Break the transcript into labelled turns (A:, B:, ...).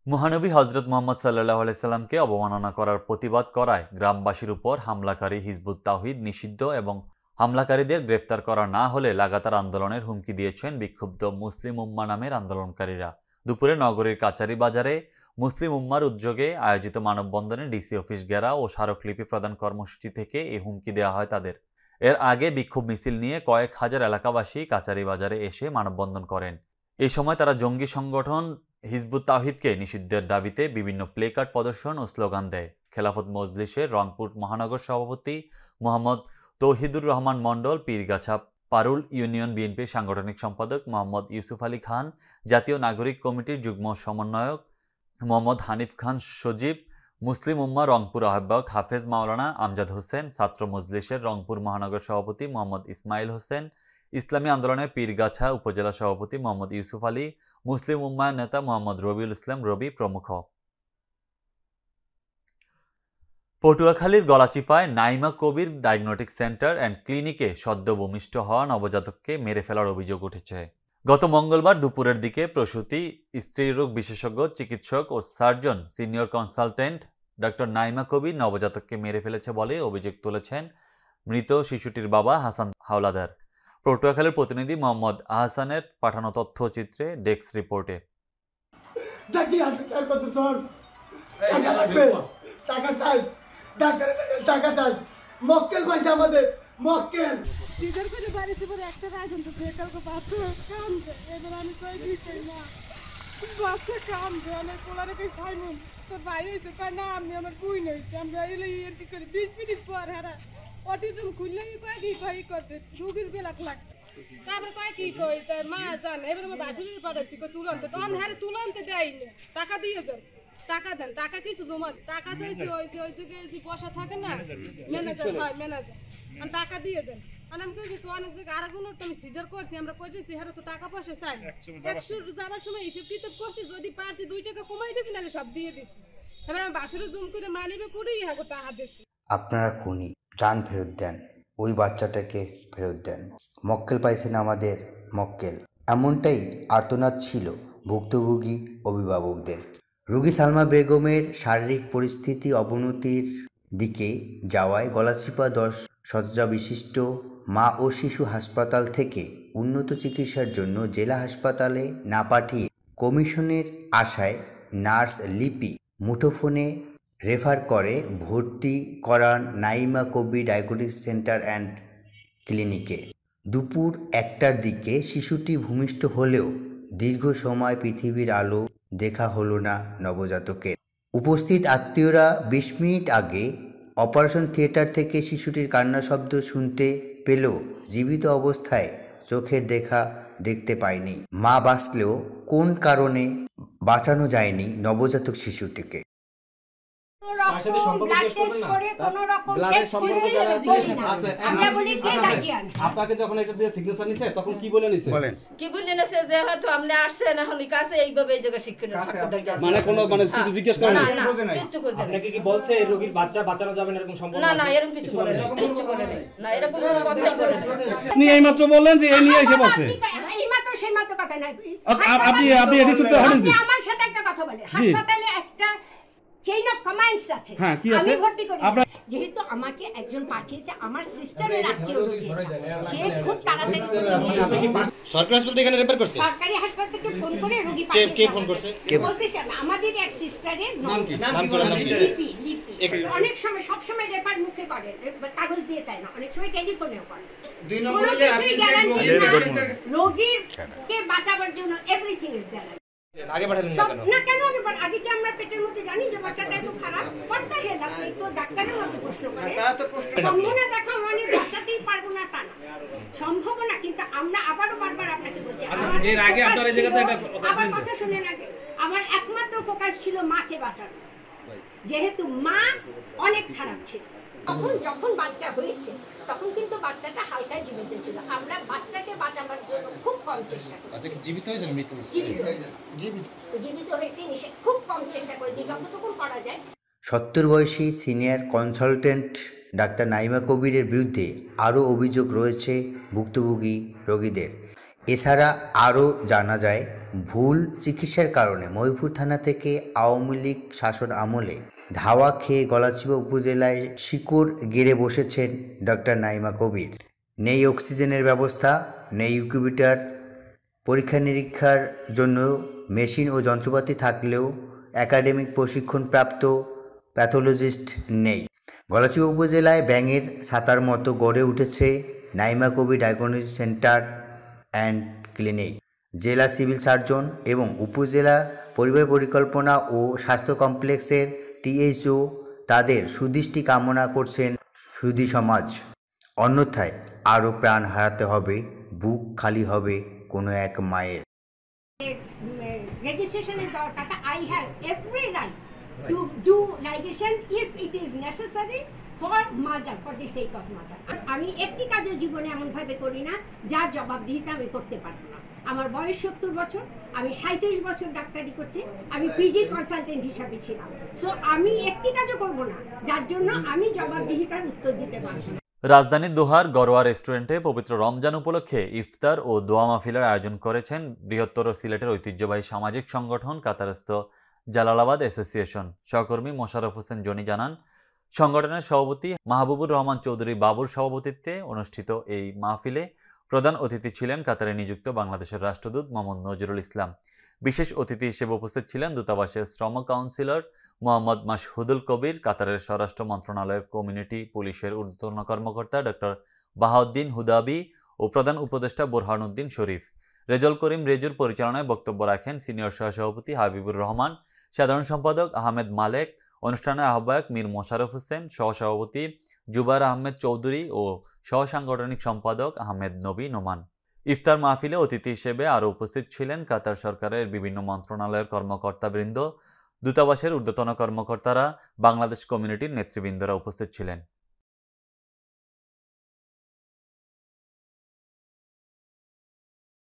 A: মহানবী হজরত মোহাম্মদ সাল্লাল্লাহু আলাইহি সাল্লামকে অবমাননা করার প্রতিবাদ করায় গ্রামবাসীর উপর হামলাকারী হিজবুত তাওহীদ নিষিদ্ধ এবং হামলাকারীদের গ্রেপ্তার করা না হলে লাগাতার আন্দোলনের হুমকি দিয়েছেন বিক্ষুব্ধ মুসলিম উম্মাহ নামের আন্দোলনকারীরা। দুপুরে নগরীর কাচারি বাজারে মুসলিম উম্মার উদ্যোগে আয়োজিত মানববন্ধনে ডিসি অফিস ঘেরাও ও স্মারকলিপি প্রদান কর্মসূচি থেকে এই হুমকি দেওয়া হয় তাদের। এর আগে বিক্ষোভ মিছিল নিয়ে কয়েক হাজার এলাকাবাসী কাচারি বাজারে এসে মানববন্ধন করেন। এই সময় তারা জঙ্গি সংগঠন হিজবুত তাওহীদকে নিষিদ্ধের দাবিতে বিভিন্ন প্লেকার্ড প্রদর্শন ও স্লোগান দেয়। খেলাফত মজলিসের রংপুর মহানগর সভাপতি মোহাম্মদ তৌহিদুর রহমান মণ্ডল, পীরগাছা পারুল ইউনিয়ন বিএনপির সাংগঠনিক সম্পাদক মোহাম্মদ ইউসুফ আলী খান, জাতীয় নাগরিক কমিটির যুগ্ম সমন্বয়ক মোহাম্মদ হানিফ খান সজীব, মুসলিম উম্মাহ রংপুর আহ্বায়ক হাফেজ মাওলানা আমজাদ হোসেন, ছাত্র মজলিসের রংপুর মহানগর সভাপতি মোহাম্মদ ইসমাইল হোসেন, ইসলামী আন্দোলনের পীরগাছা উপজেলা সভাপতি মোহাম্মদ ইউসুফ আলী, মুসলিম উম্মায়ন নেতা মোহাম্মদ রবিউল ইসলাম রবি প্রমুখ। পটুয়াখালীর গলাচিপায় নাইমা কবির ডায়াগনস্টিক সেন্টার অ্যান্ড ক্লিনিকে সদ্য ভূমিষ্ঠ হওয়া নবজাতককে মেরে ফেলার অভিযোগ উঠেছে। গত মঙ্গলবার দুপুরের দিকে প্রসূতি, স্ত্রীরোগ বিশেষজ্ঞ চিকিৎসক ও surgeon senior consultant doctor Naima Kabir নবজাতককে মেরে ফেলেছে বলে অভিযোগ তুলেছেন মৃত শিশুটির বাবা হাসান হাওলাদার। পটুয়াখালীর প্রতিনিধি মোহাম্মদ আহসানের পাঠানো তথ্যচিত্রে ডেস্ক রিপোর্টে।
B: মক্কেল পয়সা আমাদের মক্কেল
C: সিজার করে বাড়িতে পরে একটা রাজন তো কালকে বাচ্চা কাম এবার আমি কই দিই না বাচ্চা কাম আমি কোলারে কই সাইমন তোর ভাই হইছে কয় না আমি আমার বুই নইছে আমরা এলে এন্টি করে 20 মিনিট পর হারা অটিজম খুললেই কয় কি কই করতে রোগীর বেলাক লাগবে তারপর কয় কি কই তার মা জান এবার আমার বাসুরির পাঠাচ্ছি কই তুলন্তে তো আমি হারে তুলন্তে দেয়নি টাকা দিয়ে যান টাকা দেন টাকা কিছু জমা টাকা চাইছি ওই যে বসা থাকে না ম্যানেজার হয় ম্যানেজার আমি টাকা দিয়ে দেন আমি কই কি অনেক জায়গায় আরেকজনের তো আমি সিজার করছি আমরা কইতেছি হারে তো টাকা পয়সা চাই 100 যাবার সময় হিসাব কিতাব করছি যদি পারছি 2 টাকা কমাই দিছি নালে সব দিয়ে দিছি এবার আমি বাসুরে জুম করে মানিবে করেই হাগো টাকা দিছি।
D: আপনারা খুনি, জান ফেরত দেন, ওই বাচ্চাটাকে ফেরত দেন, মক্কেল পাইছেন আমাদের মক্কেল। এমনটাই আর্তনাদ ছিল ভুক্তভোগী অভিভাবকদের। রোগী সালমা বেগমের শারীরিক পরিস্থিতি অবনতির দিকে যাওয়ায় গলাচিপা 10 শয্যা বিশিষ্ট মা ও শিশু হাসপাতাল থেকে উন্নত চিকিৎসার জন্য জেলা হাসপাতালে না পাঠিয়ে কমিশনের আশায় নার্স লিপি মুঠোফোনে রেফার করে ভর্তি করান নাইমা কবির ডায়াগনস্টিক সেন্টার অ্যান্ড ক্লিনিকে। দুপুর 1টার দিকে শিশুটি ভূমিষ্ঠ হলেও দীর্ঘ সময় পৃথিবীর আলো দেখা হলো না নবজাতকের। উপস্থিত আত্মীয়রা 20 মিনিট আগে অপারেশন থিয়েটার থেকে শিশুটির কান্না শব্দ শুনতে পেলেও জীবিত অবস্থায় চোখের দেখা দেখতে পায়নি। মা বাঁচলেও কোন কারণে বাঁচানো যায়নি নবজাতক শিশুটিকে।
E: আপনাকে যখন এটা দিয়ে সিগনেচার নিছে তখন কি বলে নিছে বলেন?
F: কি বলে নিছে যে হয়তো আপনি আসছেন এখন কাছে এইভাবে এই জায়গা শিক্ষণীয়
E: মানে কোনো মানে কিছু জিজ্ঞেস করেন না?
F: কিছু করে
E: আপনাকে কি বলছে এই রোগীর বাচ্চা বাঁচানো যাবে না এরকম সম্ভব
F: না? না এরকম কিছু করে না, কিছু করে না, এরকম কোনো কথাই করে না।
E: আপনি এইমাত্র বললেন যে এই নিয়ে এসে বসে
C: এইমাত্র সেই মাত্র কথা নাই
E: আপনি এডি সুতে হাদিস দিন
C: আমার সাথে একটা কথা বলে হাসপাতালে একটা চেইন অফ কমান্ডস আছে।
E: হ্যাঁ কি আছে?
C: আমি ভর্তি করি যেহেতু আমাকে একজন পাঠিয়েছে আমার সিস্টারের আত্মীয় রোগী, সে খুব তাড়াতাড়ি
G: সরকারি হাসপাতাল এখানে রেফার করছে,
C: সরকারি হাসপাতাল থেকে ফোন করে রোগী পাঠিয়েছে।
G: কে ফোন করছে? কে
C: বলতেছে আমাদের এক সিস্টারের
G: নাম করে
C: লিপি অনেক সময় সব সময় রেফার মুখে করে, কাগজ দিয়ে তাই না, অনেক সময় টেলিফোনেও করে।
G: 2 নম্বরে আপনি
C: রোগীকে বাঁচাবার জন্য এভরিথিং ইজ দেয়ার।
G: আগে পাঠালেন
C: না কেন আগে কি আমরা পেটের মধ্যে জানি যে বাচ্চাটা একটু খারাপ করতে হেল আপনি তো ডাক্তারের মতো প্রশ্ন করে সম্ভাবনা দেখা মানে বাঁচাতেই পারবো না তা না, সম্ভাবনা, কিন্তু আমরা আবারও বারবার আপনাকে বলছি এর আগে আপনার এই জায়গাতে আবার কথা শুনেন আগে আমার একমাত্র ফোকাস ছিল মাকে বাঁচানো, যেহেতু মা অনেক খারাপ ছিল। যখন বাচ্চা হয়েছে তখন কিন্তু বাচ্চাটা হালকা জীবিত ছিল, আমরা বাচ্চাকে বাঁচাবার জন্য খুব কম চেষ্টা করি।
G: আচ্ছা জীবিত হয়েছে না মৃত্যু?
C: জীবিত হয়েছে খুব কম চেষ্টা করেছি যতটুকু করা যায়।
D: 70 বয়সী সিনিয়র কনসালটেন্ট ডাক্তার নাইমা কবিরের বিরুদ্ধে আরও অভিযোগ রয়েছে ভুক্তভোগী রোগীদের। এছাড়া আরও জানা যায়, ভুল চিকিৎসার কারণে মহিপুর থানা থেকে আওয়ামী লীগ শাসন আমলে ধাওয়া খেয়ে গলাচিপা উপজেলায় শিকড় গেড়ে বসেছেন ডক্টর নাইমা কবির। নেই অক্সিজেনের ব্যবস্থা, নেই ইনকিউবেটর, পরীক্ষা নিরীক্ষার জন্য মেশিন ও যন্ত্রপাতি থাকলেও একাডেমিক প্রশিক্ষণপ্রাপ্ত প্যাথোলজিস্ট নেই। গলাচিপা উপজেলায় ব্যাঙের ছাতার মতো গড়ে উঠেছে নাইমা কবির ডায়াগনস্টিক সেন্টার অ্যান্ড ক্লিনিক। জেলা সিভিল সার্জন এবং উপজেলা পরিবার পরিকল্পনা ও স্বাস্থ্য কমপ্লেক্সের টিএইচও তাদের সুদৃষ্টি কামনা করছেন সুধী সমাজ। অন্যথায় আরও প্রাণ হারাতে হবে, বুক খালি হবে কোনো এক মায়ের।
H: Registrationের দরকারটা I have every right to do ligation if it is necessary for mother, for the sake of mother. আমি একটি কাজও জীবনে এমনভাবে করি না যার জবাবদিহিতা আমি করতে পারবো না। আমার বয়স 70 বছর, আমি 37 বছর ডাক্তারি করছি, আমি পিজি কনসালটেন্ট হিসাবে ছিলাম। সো আমি একটি কাজও করব না যার জন্য আমি জবাবদিহিতার উত্তর দিতে পারবো না।
A: রাজধানীর দোহার গড়োয়া রেস্টুরেন্টে পবিত্র রমজান উপলক্ষে ইফতার ও দোয়া মাহফিলের আয়োজন করেছেন বৃহত্তর সিলেটের ঐতিহ্যবাহী সামাজিক সংগঠন কাতারস্থ জালালাবাদ অ্যাসোসিয়েশন। সহকর্মী মোশাররফ হোসেন জনি জানান, সংগঠনের সভাপতি মাহবুবুর রহমান চৌধুরী বাবুর সভাপতিত্বে অনুষ্ঠিত এই মাহফিলে প্রধান অতিথি ছিলেন কাতারে নিযুক্ত বাংলাদেশের রাষ্ট্রদূত মোহাম্মদ নজরুল ইসলাম। বিশেষ অতিথি হিসেবে উপস্থিত ছিলেন দূতাবাসের শ্রম কাউন্সিলর মোহাম্মদ মাশহুদুল কবির, কাতারের স্বরাষ্ট্র মন্ত্রণালয়ের কমিউনিটি পুলিশের ঊর্ধ্বতন কর্মকর্তা ডক্টর বাহাউদ্দিন হুদাবি ও প্রধান উপদেষ্টা বুরহানুদ্দিন শরীফ। রেজল করিম রেজুর পরিচালনায় বক্তব্য রাখেন সিনিয়র সহসভাপতি হাবিবুর রহমান, সাধারণ সম্পাদক আহমেদ মালেক, অনুষ্ঠানের আহ্বায়ক মীর মোশাররফ হোসেন, সহসভাপতি জুবার আহমেদ চৌধুরী ও সহসাংগঠনিক সম্পাদক আহমেদ নবী নোমান। ইফতার মাহফিলে অতিথি হিসেবে আরও উপস্থিত ছিলেন কাতার সরকারের বিভিন্ন মন্ত্রণালয়ের কর্মকর্তাবৃন্দ, দূতাবাসের ঊর্ধ্বতন কর্মকর্তারা, বাংলাদেশ কমিউনিটির নেতৃবৃন্দরা উপস্থিত ছিলেন।